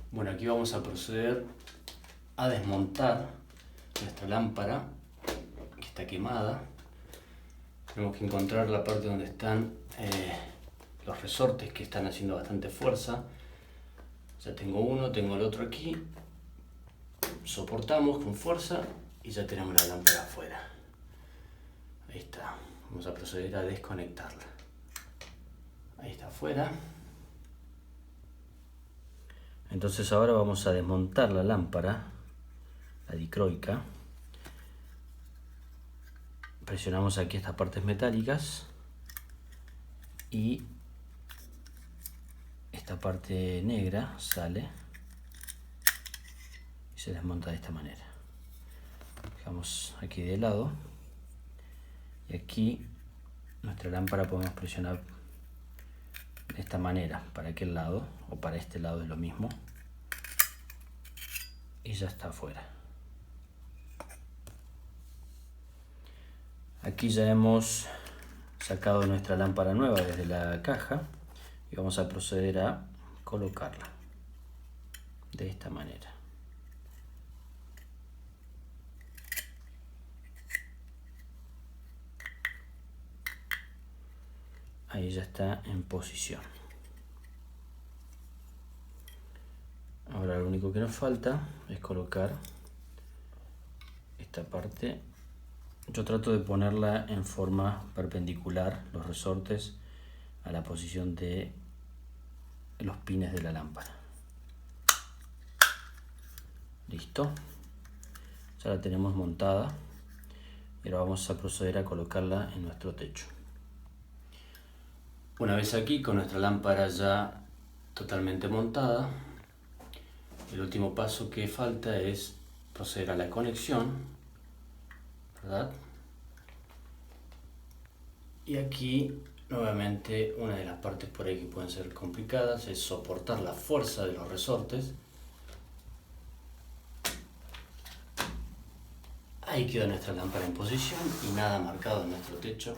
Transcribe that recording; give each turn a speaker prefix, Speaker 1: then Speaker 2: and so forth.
Speaker 1: Bueno, aquí vamos a proceder a desmontar nuestra lámpara que está quemada. Tenemos que encontrar la parte donde están los resortes que están haciendo bastante fuerza. Ya tengo uno, tengo el otro aquí. Soportamos con fuerza y ya tenemos la lámpara afuera. Ahí está. Vamos a proceder a desconectarla. Ahí está afuera. Entonces ahora vamos a desmontar la lámpara, la dicroica. Presionamos aquí estas partes metálicas y esta parte negra sale y se desmonta de esta manera. Dejamos aquí de lado y aquí nuestra lámpara podemos presionar de esta manera para aquel lado o para este lado, es lo mismo, y ya está afuera. Aquí ya hemos sacado nuestra lámpara nueva desde la caja y vamos a proceder a colocarla de esta manera. Ahí ya está en posición. Ahora lo único que nos falta es colocar esta parte. Yo trato de ponerla en forma perpendicular, los resortes, a la posición de los pines de la lámpara. Listo. Ya la tenemos montada y ahora vamos a proceder a colocarla en nuestro techo. Una vez aquí con nuestra lámpara ya totalmente montada, el último paso que falta es proceder a la conexión, ¿verdad? Y aquí nuevamente una de las partes por ahí que pueden ser complicadas es soportar la fuerza de los resortes. Ahí queda nuestra lámpara en posición y nada marcado en nuestro techo.